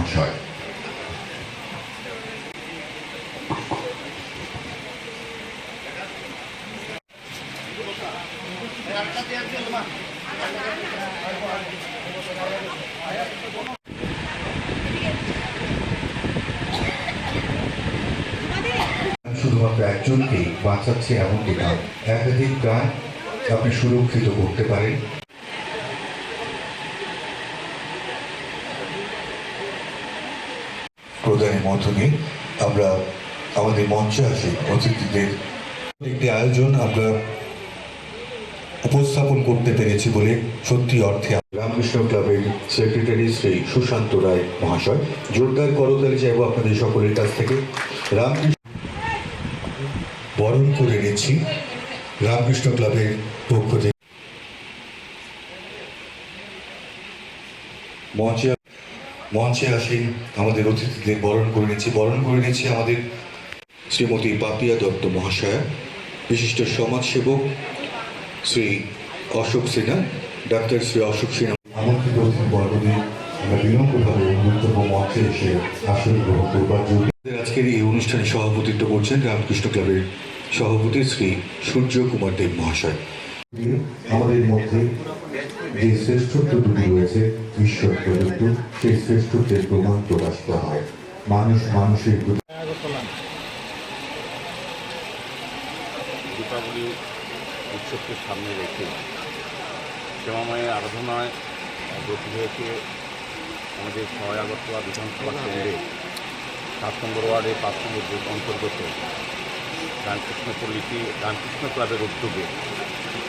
মহাশয়। শুধুমাত্র একজনকেই বাঁচাচ্ছে এমনটি নয়, একাধিক প্রাণ আপনি সুরক্ষিত করতে পারেন। প্রদানের মাধ্যমে আমরা আমাদের মঞ্চে আসি অতিথিদের একটি আয়োজন আমরা উপস্থাপন করতে পেরেছি বলে সত্যি অর্থে রামকৃষ্ণ ক্লাবের সেক্রেটারি শ্রী সুশান্ত রায় মহাশয়, জোরদার করতালি চাইব আপনাদের সকলের কাছ থেকে। রামকৃষ্ণ বরণ করে নিচ্ছি রামকৃষ্ণ ক্লাবের পক্ষ থেকে। মঞ্চে আসেন আমাদের অতিথিদের বরণ করে নিচ্ছি আমাদের শ্রীমতী পাপিয়া দত্ত মহাশয়া, বিশিষ্ট সমাজসেবক শ্রী অশোক সিনহা, ডাক্তার শ্রী অশোক সিনহা। আমন্ত্রিত অতিথিবর্গদের আমরা বিনম্রভাবে গুরুত্বপূর্ণ মঞ্চে এসে আসন গ্রহণ করবার জন্য আজকের এই অনুষ্ঠানে সভাপতিত্ব করছেন রামকৃষ্ণ ক্লাবের সভাপতি শ্রী সূর্য কুমার দেব মহাশয়। আমাদের মধ্যে যে শ্রেষ্ঠত্ব দুটি রয়েছে ঈশ্বর প্রদত্ত, সেই শ্রেষ্ঠত্বের প্রমাণ প্রকাশ করা হয় মানুষের দীপাবলি উৎসবকে সামনে রেখে শ্যামামায়ের আরাধনায় ব্রতী হয়েছে আমাদের 6 আগরতলা বিধানসভা কেন্দ্রে 7 নম্বর ওয়ার্ডে 5 নম্বর বুথ অন্তর্গত রামকৃষ্ণ ক্লাবের উদ্যোগে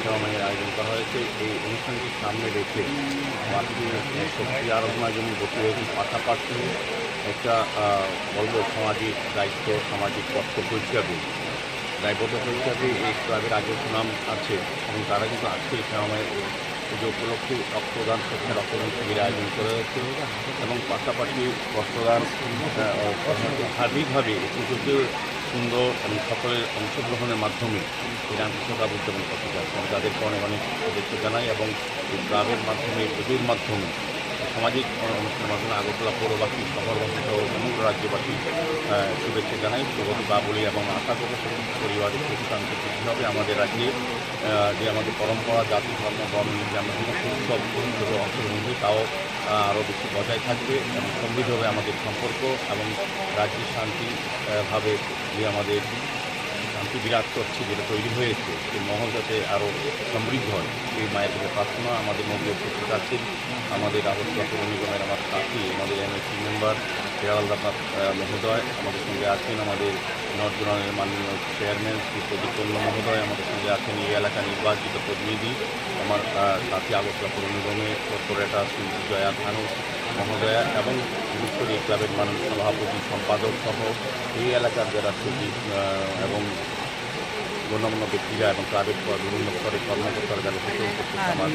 শ্যামামায়ের আয়োজন করা হয়েছে। এই অনুষ্ঠানটির সামনে রেখে শক্তি আরাধনার জন্য ব্রতী হয়েছে, পাশাপাশি একটা বলব সামাজিক দায়িত্ব, সামাজিক কর্তব্য হিসাবে দায়বদ্ধতা হিসাবে এই ক্লাবের আগে সুনাম আছে এবং তারা কিন্তু আজকে শ্যামামায়ের পুজো উপলক্ষে রক্তদান শিবির আয়োজন করা হয়েছে এবং পাশাপাশি রক্তদান সার্বিকভাবে পুজোকে সুন্দর এবং সকলের অংশগ্রহণের মাধ্যমে এই রামকৃষ্ণ ক্লাব উদযাপন করতে যাচ্ছে। আমি তাদেরকে অনেক অনেক শুভেচ্ছা জানাই এবং এই ক্লাবের মাধ্যমে পুজোর মাধ্যমে সামাজিক অনুষ্ঠানের মাধ্যমে আগরতলা পৌরবাসী, শহরবাসী সহ সমগ্র রাজ্যবাসী শুভেচ্ছা জানাই, শুভতি বা বলি এবং আশা করি পরিবারের সুখ শান্তি বৃদ্ধি হবে। আমাদের রাজ্যে যে আমাদের পরম্পরা, জাতি, ধর্ম, বর্ণ যে আমরা সমস্ত উৎসব অংশগ্রহণ হই তাও আরও বেশি বজায় থাকবে এবং সমৃদ্ধ হবে আমাদের সম্পর্ক এবং রাজ্যের শান্তিভাবে যে আমাদের শান্তি বিরাজ করছে, যেটা তৈরি হয়েছে সেই মহল যাতে আরও সমৃদ্ধ হয় এই মায়ের কাছে প্রার্থনা। আমাদের মধ্যে উপস্থিত আছেন আমাদের আগরতলা পৌর নিগমের আমার সাথী, আমাদের এমএসি মেম্বার হেরালদাস মহোদয়, আমাদের সঙ্গে আছেন আমাদের নর্থ জোনালের মাননীয় চেয়ারম্যান শ্রী প্রদীপ পল্ল মহোদয়, আমাদের সঙ্গে আছেন এই এলাকা নির্বাচিত প্রতিনিধি আমার সাথী আগরতলা পৌর নিগমের কর্পোরেটর শ্রী জয়া ধানু মহোদয়া এবং বিশেষ করে এই ক্লাবের মাননীয় সভাপতি, সম্পাদক সহ এই এলাকার যারা সচিব এবং গণ্যমান্য ব্যক্তিরা এবং ক্লাবের বিভিন্ন স্তরের কর্মকর্তারা যারা থেকে আমার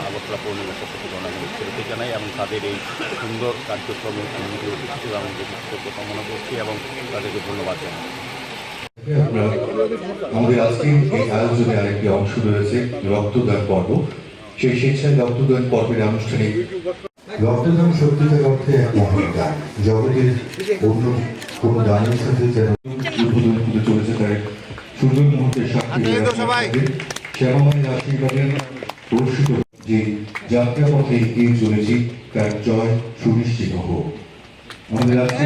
আগরতলা পৌর নিগমের পক্ষ থেকে অনেক শুভেচ্ছা জানাই এবং তাদের এই সুন্দর কার্যক্রমে এবং কৃতজ্ঞতা কামনা করছি এবং তাদেরকে ধন্যবাদ জানাই। আমাদের আজকে এই আয়োজনে আরেকটি অংশ রয়েছে রক্তদান পর্ব। সেই স্বেচ্ছায় রক্তদান পর্বের আনুষ্ঠানিক রক্তদান সত্যিকার অর্থে এক মহান দান, জগতের অন্য কোনো দানের সাথে যেন উদ্বোধন হতে চলেছে তার সুন্দর মুহূর্তের সাক্ষী শ্যামামায়ের আশীর্বাদে বর্ষিত যে যাত্রা পথে এগিয়ে চলেছি তার জয় সুনিশ্চিত হোক। আমাদের আজকে